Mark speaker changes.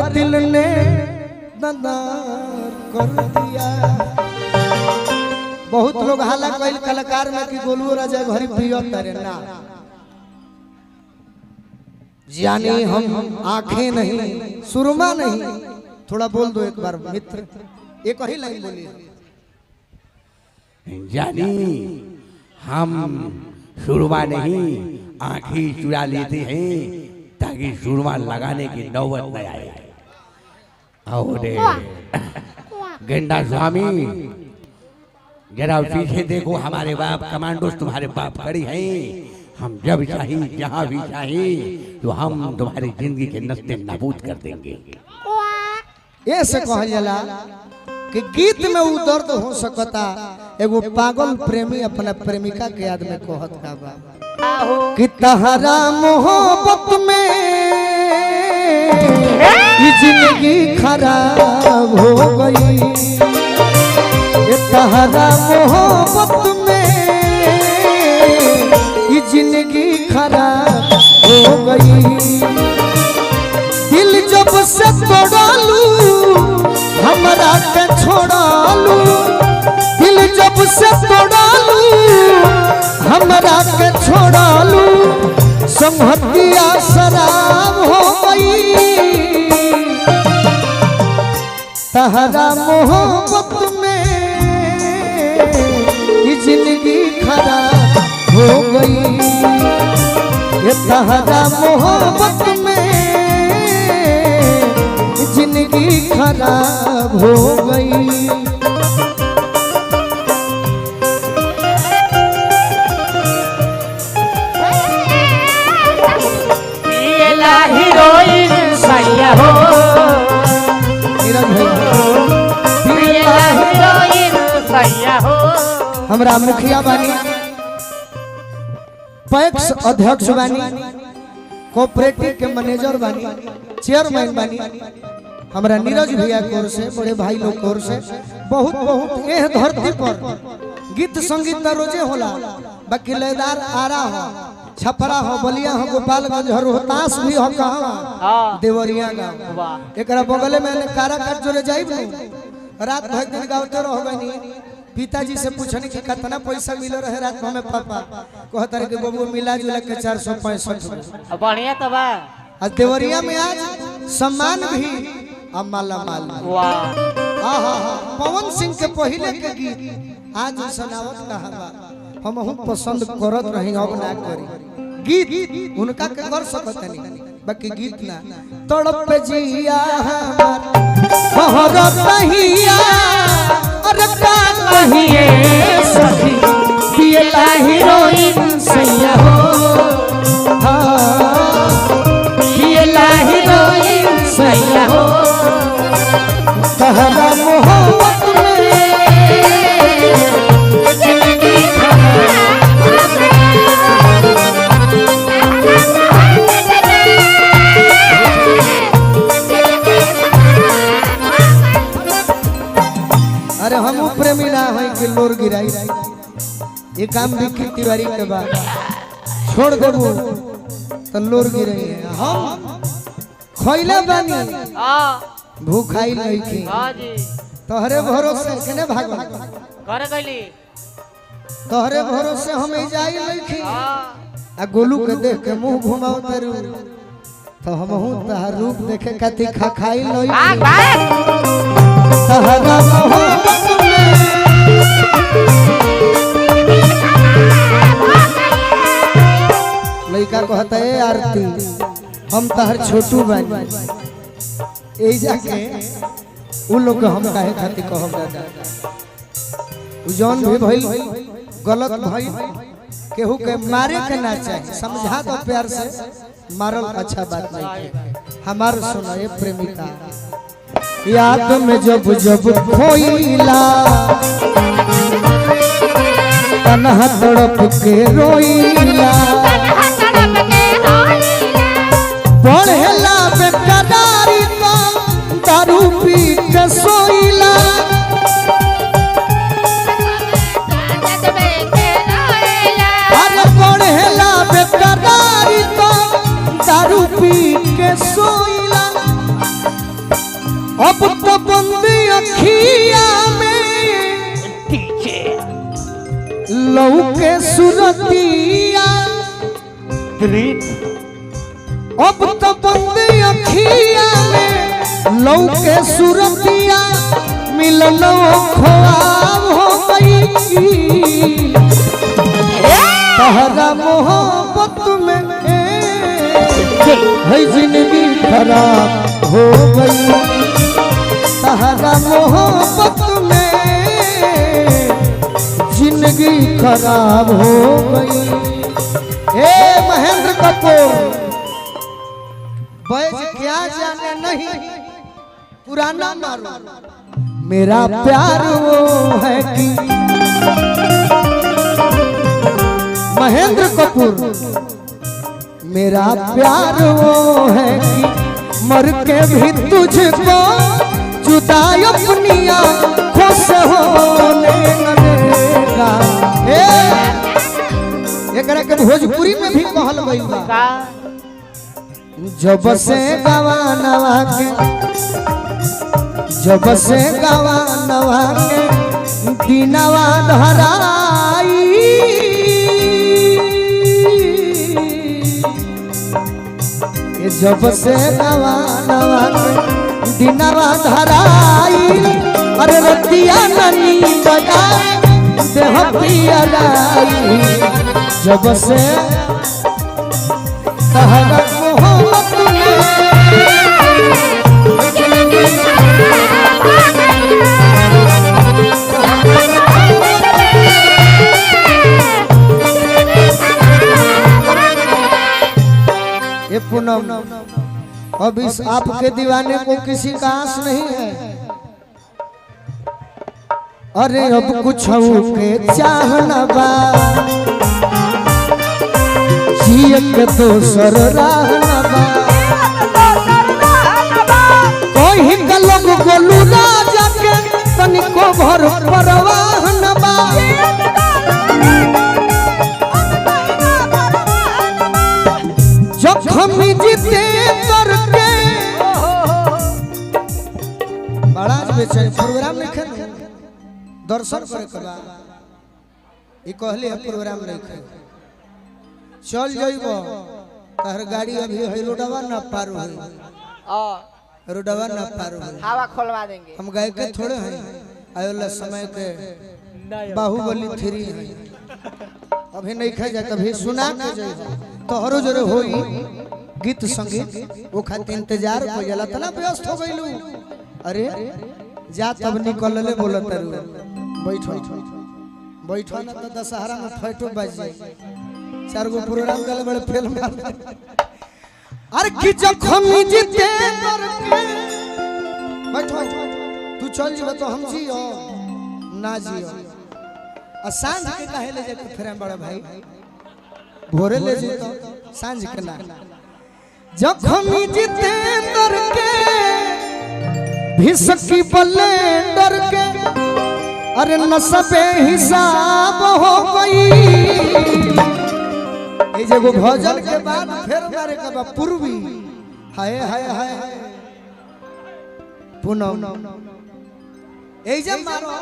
Speaker 1: दिल ने दंदार कर दिया। बहुत लोग हाला कइल कलाकार में कि गोलू राजा घरी प्रिय करे ना जानी हम आंखें नहीं सुरमा नहीं। थोड़ा बोल दो एक बार मित्र, एक ही लाइन बोलिए।
Speaker 2: जानी हम सुरमा नहीं आंखें चुरा लेते हैं ताकि सुरमा लगाने की नौबत न आए। और गेंडा स्वामी जरा पीछे देखो, हमारे बाप कमांडोस तुम्हारे बाप खड़ी हैं। हम जब चाहिए जहाँ भी चाहिए तो हम तुम्हारी जिंदगी के नस्ते नाबूद कर देंगे।
Speaker 1: ऐसे कहल जाला कि गीत में वो दर्द हो सकता। एगो पागल प्रेमी अपना प्रेमिका के याद में कहत का बा कि तहरा मोहब्बत में ये जिंदगी खराब हो गई। तहरा मोहब्बत में ये जिंदगी खराब हो गई। दिल जब से तोड़ालू हमरा के छोड़ालू, दिल जब से तोड़ालू हमरा के छोड़ालू। संहतिया शराब हो गई। तहरा मोहब्बत में ये जिंदगी खराब हो गई। ये तहरा मोहब्बत में जिंदगी खराब हो गई।
Speaker 3: हीरोइन सैया हो
Speaker 1: हमरा मुखिया बानी, पैक्स अध्यक्ष बानी, कोऑपरेटिव के मैनेजर बानी, चेयरमैन बानी। हमरा नीरज भैया कोर से, बड़े भाई लोग कोर से बहुत बहुत एह धरती पर गीत संगीत तो रोजे होला, बाकी लयदार आरा हो, छपरा हो, बलिया हो, गोपालगंज हो, रोहतास भी हो, कहाँ देवरिया गाँव। एक बगले में काराकाट जोड़े जाइब रात भर दिन गाँवते रह गई। पिताजी से पूछने की कितना पैसा मिलो रहे रात में पापा कहता कि बबू मिला जुला के 465
Speaker 3: बढ़िया तो बा।
Speaker 1: आज देवरिया में आज सम्मान भी माला माल। पवन सिंह के पहले के गीत आज सुनावत कहा बा हम पसंद करत रही अब ना करी। गीत उनका के कर सकत नहीं, बाकी गीत ना। तड़प जिया हमार कहिया और का कहिए सखी पियला हीरोइन सैया हो। पियला हीरोइन सैया हो। तहरा मोहब्बत में जिंदगी अरे हम प्रेमी ना है कि लोर गिराई। ये काम भी तिवारी के बाद छोड़ देबू तो लोर गिराई है। हम खइले बानी भूखाई नहीं थी। तोहरे भरोसे केने भागल
Speaker 3: करे गइली,
Speaker 1: तोहरे भरोसे हम जाई नहीं थी। आ गोलू के देख के मुंह घुमाओ तेरू तो हमहू तहार रूप देखे खातिर खाई नहीं। तहरा मोहब्बत में लड़का कहता है आरती हम तहर छोटू बानी। यही जाके उन लोग हम काहे खातिर कहब दादा जौन भी भइल गलत भइल केहू के मारे के ना चाहिए, समझा दो प्यार से। मारल अच्छा बात नहीं है। हमार सुनाए प्रेमिका याद में जब जब खोइला तन्हा तड़प के रोइला। पढ़ेला बेकरारी तो दारू पी के सोइला। अरे पढ़ेला बेकरारी तो दारू पी के सोइला। अब तो बंदी अखिया में लौके सुरतिया अब तो बंदी अखिया में लौके सुरतिया मिलनो ख्वाब हो गई तहरा मोहब्बत में है जिंदगी खराब हो गई तहरा मोहब्बत में जिंदगी खराब हो गई। ए महेंद्र कपूर बैज क्या जाने नहीं पुराना मारो मेरा प्यार वो है कि महेंद्र कपूर मेरा प्यार वो है कि मर के भी तुझको जुदा अपनी आँखों से होने न देगा। एकरा के भोजपुरी में भी कहल गई बा जब से गवानवा के जब से गवानवा के दिनवा धराई जब से गवानवा के दिनवा धराई अरे रतिया ननी बजा देह पिया जब से तहरा मोहब्बत ये पूनम अब इस आपके दीवाने को किसी का आस नहीं है। अरे अब कुछ के चाहना बा जिए के दोसर रहना बा कोई का लोग गोलू राजा के तनिको भर परवाह न बा जखम जीते करके बड़ा बेचैन प्रोग्राम लिखे दर्शन करे कबा ई कहले प्रोग्राम लिखे चल जइबो तहर गाड़ी अभी है रोडवा ना पार होई रोडवा ना पार होई
Speaker 3: हवा खोलवा देंगे
Speaker 1: हम गए के थोड़े हैं आयोला समय के बाहुबली 3 है अभी नहीं खा जाए कभी सुना के जाइबो तोहरो जरे होई गीत संगीत वो खातिर इंतजार को जाला तना व्यस्त हो गइलू अरे जा तब निकल ले बोलत रू बैठो बैठो ना तो दशहरा में फटो बज जाए 4 गो प्रोग्राम गले बड़े फेल मार अरे कि जखम जीते करके बैठो तू चल जीव तो हम जियो ना जियो आ सांझ के काहे ले जाके फिर बड़ा भाई भोरे ले जी तो सांझ के ना जखम जीते करके भिसकी बलेंडर के अरे नसबे हिसाब हो गई ये जगह भोजन के बाद फिर मारे का पूर्वी हाय हाय हाय पुनः ए जब मारो